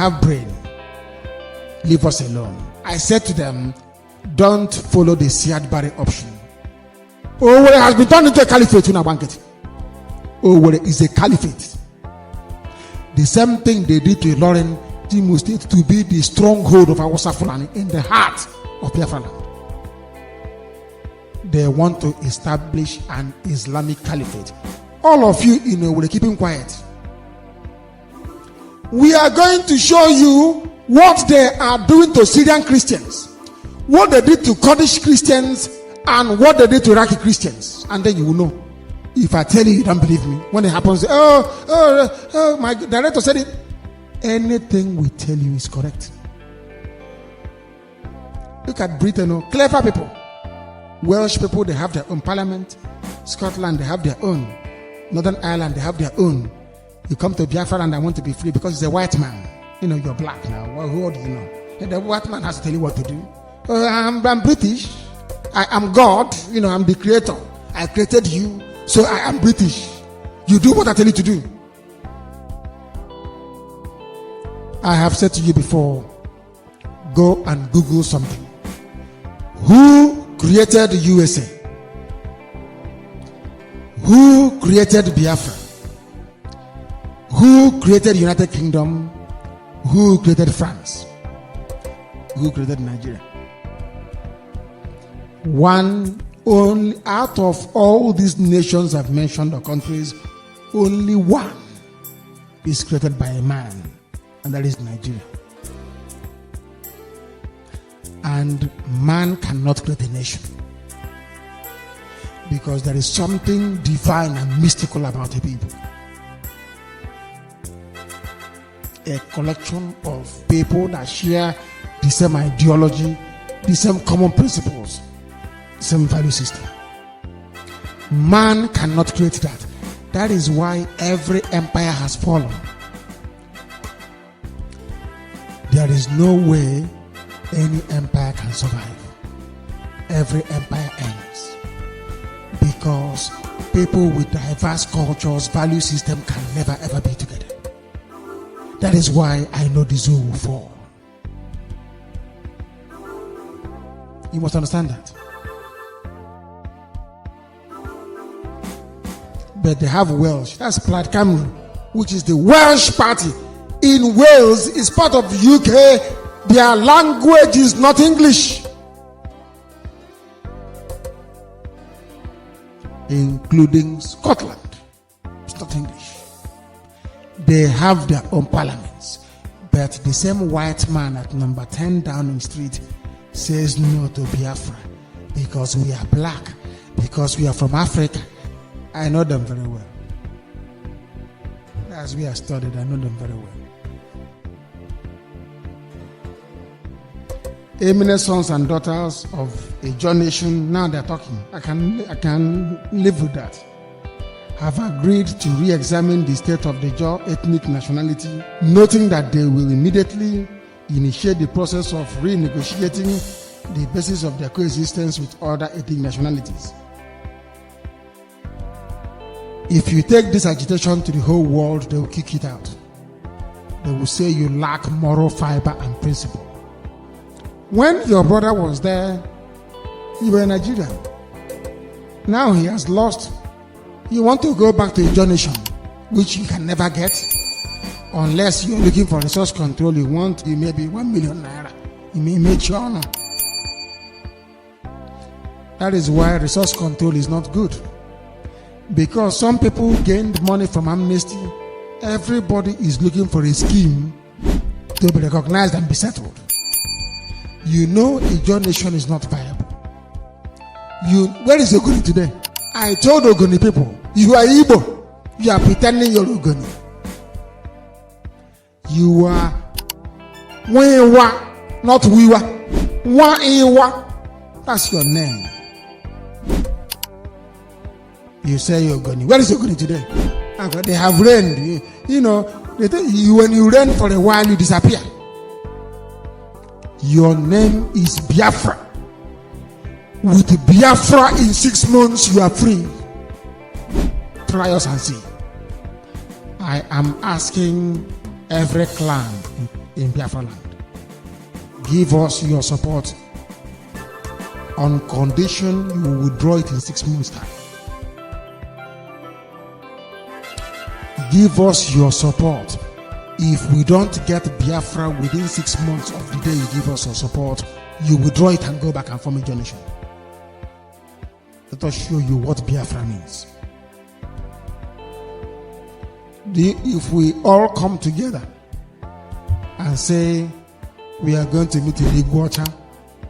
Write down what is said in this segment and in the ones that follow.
have brain. Leave us alone. I said to them, don't follow the Siad Barre option. Owerri has been turned into a caliphate. Owerri is a caliphate. The same thing they did to Lauren Imo State to be the stronghold of Hausa Fulani in the heart of Biafran. They want to establish an Islamic caliphate. All of you in Owerri, keep him quiet. We are going to show you what they are doing to Syrian Christians, what they did to Kurdish Christians, and what they did to Iraqi Christians. And then you will know. If I tell you, you don't believe me. When it happens, my director said it. Anything we tell you is correct. Look at Britain, clever people. Welsh people, they have their own parliament. Scotland, they have their own. Northern Ireland, they have their own. You come to Biafra and I want to be free because he's a white man. You're black now. Well, who do you know? And the white man has to tell you what to do. I'm British. I am God. I'm the creator. I created you. So I am British. You do what I tell you to do. I have said to you before, go and Google something. Who created the USA? Who created Biafra? Who created United Kingdom? Who created France? Who created Nigeria? One only out of all these nations I've mentioned or countries, only one is created by a man, and that is Nigeria. And man cannot create a nation because there is something divine and mystical about a people. A collection of people that share the same ideology, the same common principles, the same value system. Man cannot create that. That is why every empire has fallen. There is no way any empire can survive. Every empire ends because people with diverse cultures, value system can never ever be together. That is why I know the zoo will fall. You must understand that. But they have Welsh. That's Plaid Cymru, which is the Welsh party. In Wales, is part of the UK. Their language is not English, including Scotland. It's not English. They have their own parliaments, but the same white man at number 10 Downing Street says no to Biafra because we are black, because we are from Africa. I know them very well. As we have studied, I know them very well. Eminent sons and daughters of a John nation, now they're talking. I can live with that. Have agreed to re-examine the state of the Jaw ethnic nationality, noting that they will immediately initiate the process of renegotiating the basis of their coexistence with other ethnic nationalities. If you take this agitation to the whole world, they will kick it out. They will say you lack moral fiber and principle. When your brother was there, you were in Nigeria. Now he has lost. You want to go back to a donation, which you can never get unless you're looking for resource control. You want maybe 1 million naira. You may make sure. No. That is why resource control is not good. Because some people gained money from amnesty. Everybody is looking for a scheme to be recognized and be settled. You know a donation is not viable. Where is Ogoni today? I told Ogoni people, you are Igbo. You are pretending you're Ogoni. You are Wewa, not Wiwa. Wa-Iwa. That's your name. You say you're Ogoni. Where is Ogoni today? They have reigned. They tell you when you reign for a while, you disappear. Your name is Biafra. With Biafra in 6 months, you are free. Try us and see. I am asking every clan in Biafra land. Give us your support on condition you will withdraw it in 6 months' time. Give us your support. If we don't get Biafra within 6 months of the day you give us your support, you withdraw it and go back and form a generation. Let us show you what Biafra means. If we all come together and say we are going to meet in Iguacha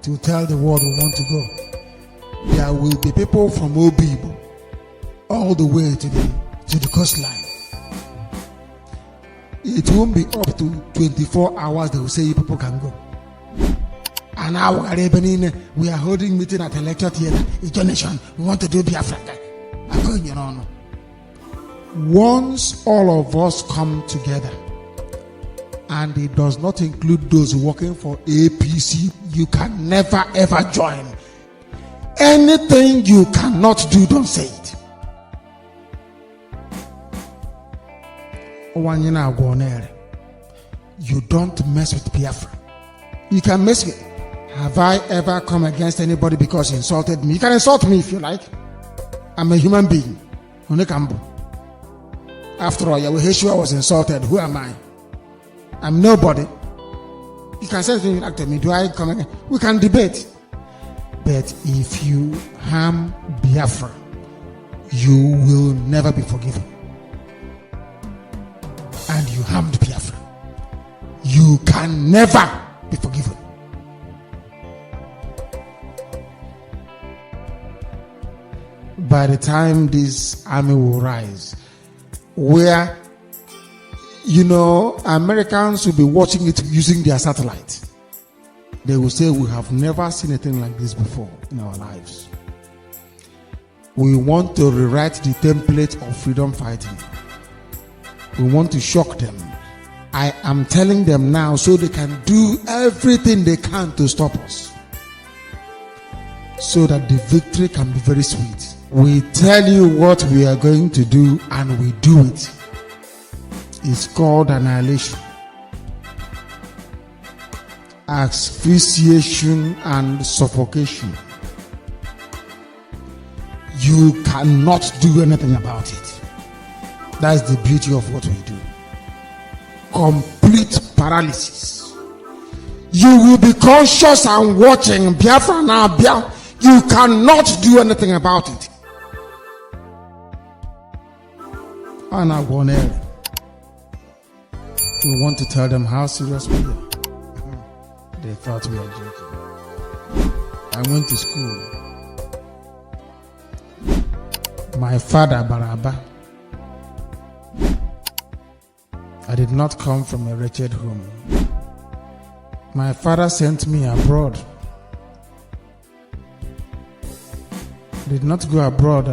to tell the world we want to go, there will be people from Obibo all the way to the coastline. It won't be up to 24 hours they will say you people can go. And now we are holding meeting at a lecture theater. It's a nation. We want to do Biafra. Once all of us come together, and it does not include those working for APC, you can never ever join. Anything you cannot do, don't say it. You don't mess with Biafra. You can mess with. Have I ever come against anybody because he insulted me? You can insult me if you like. I'm a human being. After all, Yeshua was insulted. Who am I? I'm nobody. You can say something like to me. Do I come again? We can debate. But if you harm Biafra, you will never be forgiven. And you harmed Biafra, you can never be forgiven. By the time this army will rise, where Americans will be watching it using their satellite, they will say we have never seen anything like this before in our lives. We want to rewrite the template of freedom fighting. We want to shock them. I am telling them now so they can do everything they can to stop us, so that the victory can be very sweet. We tell you what we are going to do and we do it. It's called annihilation, asphyxiation, and suffocation. You cannot do anything about it. That's the beauty of what we do. Complete paralysis. You will be conscious and watching Biafra now. You cannot do anything about it. We want to tell them how serious we are. They thought we were joking. I went to school. My father, Baraba. I did not come from a wretched home. My father sent me abroad. I did not go abroad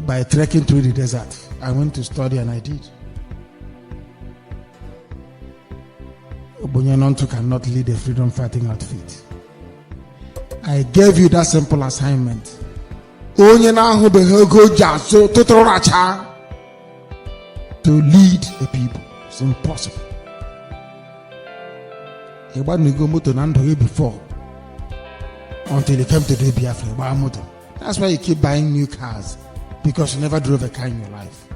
by trekking through the desert. I went to study and I did. Obunyanontu cannot lead a freedom fighting outfit. I gave you that simple assignment. To lead a people. It's impossible. He wasn't go motor before until he came to do Biafra. That's why you keep buying new cars, because you never drove a car in your life.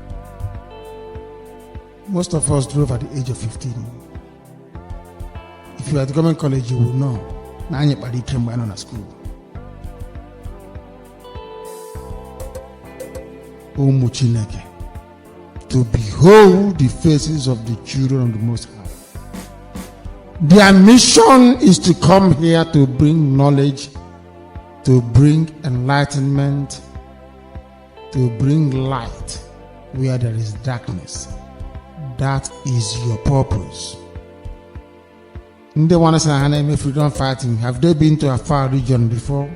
Most of us drove at the age of 15. If you are at government college, you will know. Now anybody came by on school. Umuchineke. To behold the faces of the children of the Most High. Their mission is to come here to bring knowledge, to bring enlightenment, to bring light where there is darkness. That is your purpose. They want to say, freedom fighting. Have they been to a far region before?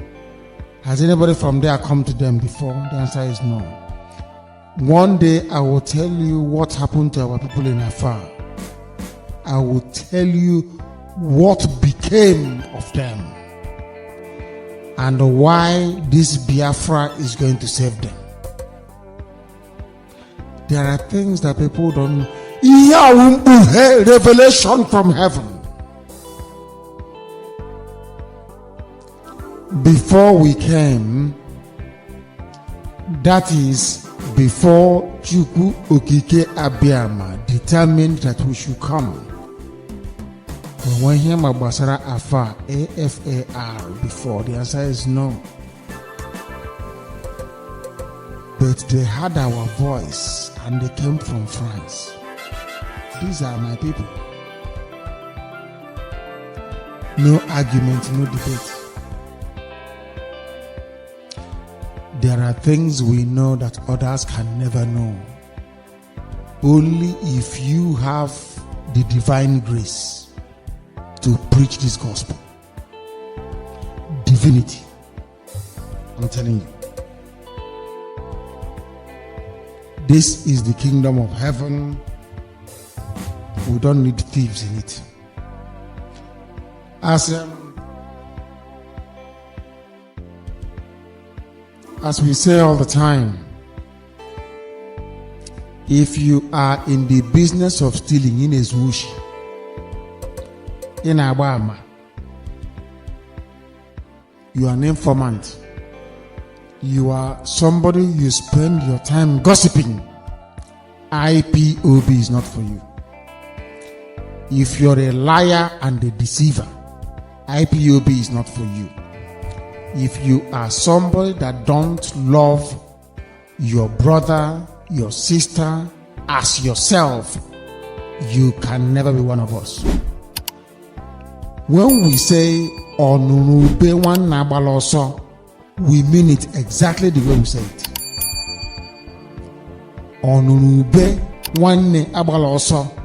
Has anybody from there come to them before? The answer is no. One day I will tell you what happened to our people in Afar. I will tell you what became of them and why this Biafra is going to save them. There are things that people don't, Revelation from heaven. Before we came, that is, before Chukwu Okike Abiyama determined that we should come. When him Abasara Afar, AFAR, before, the answer is no. But they heard our voice and they came from France. These are my people. No argument, no debate. There are things we know that others can never know. Only if you have the divine grace to preach this gospel. Divinity. I'm telling you. This is the kingdom of heaven. We don't need thieves in it. As we say all the time, if you are in the business of stealing in a swoosh, in Abama, you are an informant. You are somebody you spend your time gossiping. IPOB is not for you. If you're a liar and a deceiver, IPOB is not for you. If you are somebody that don't love your brother, your sister as yourself, you can never be one of us. When we say Onunube wan nabaloso, we mean it exactly the way we say it. Onunube wan nabaloso.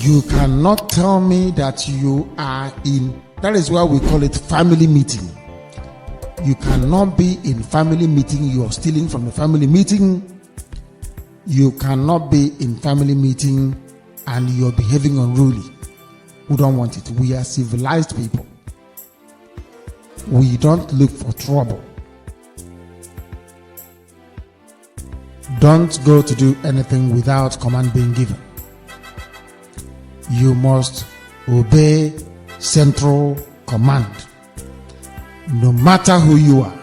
You cannot tell me that you are in, that is why we call it family meeting. You cannot be in family meeting, you are stealing from the family meeting. You cannot be in family meeting and you're behaving unruly. We don't want it. We are civilized people. We don't look for trouble. Don't go to do anything without command being given. You must obey central command, no matter who you are.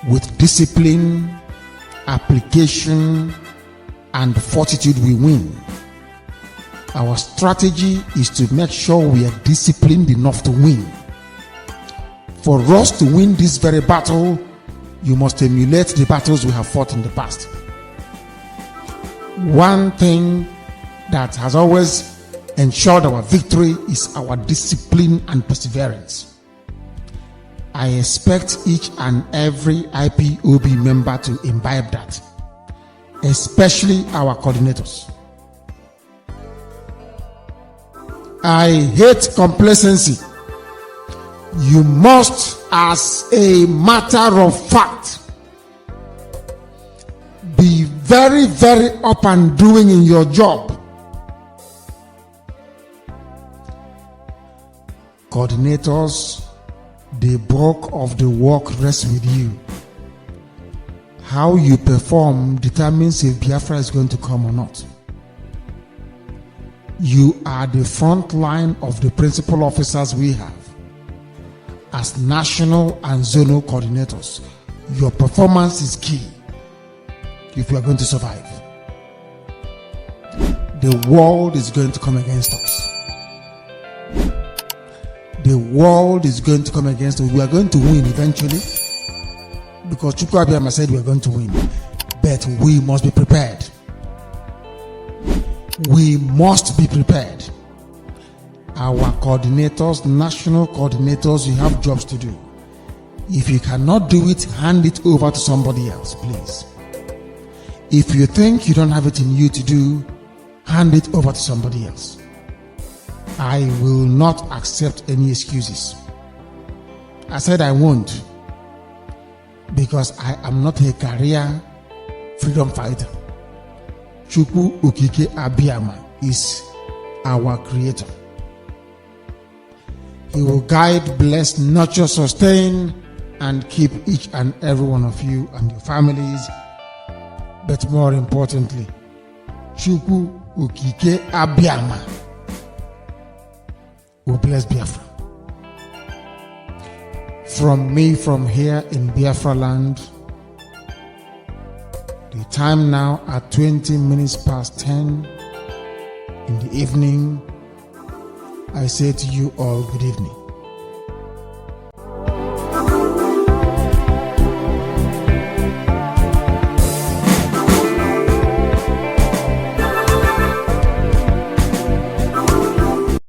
With discipline, application, and fortitude, we win. Our strategy is to make sure we are disciplined enough to win. For us to win this very battle, you must emulate the battles we have fought in the past. One thing that has always ensured our victory is our discipline and perseverance. I expect each and every IPOB member to imbibe that, especially our coordinators. I hate complacency. You must, as a matter of fact, be very, very up and doing in your job. Coordinators, the bulk of the work rests with you. How you perform determines if Biafra is going to come or not. You are the front line of the principal officers we have. As national and zonal coordinators, your performance is key if we are going to survive. The world is going to come against us. The world is going to come against us. We are going to win eventually, because Chukwu Abiyama said we are going to win. But we must be prepared. We must be prepared. Our coordinators, national coordinators, you have jobs to do. If you cannot do it, hand it over to somebody else, please. If you think you don't have it in you to do, hand it over to somebody else. I will not accept any excuses. I said I won't, because I am not a career freedom fighter. Chukwu Okike Abiyama is our creator. He will guide, bless, nurture, sustain, and keep each and every one of you and your families. But more importantly, Chukwu Okike Abiama will bless Biafra. From me, from here in Biafra land, the time now at 20 minutes past 10 in the evening, I say to you all good evening.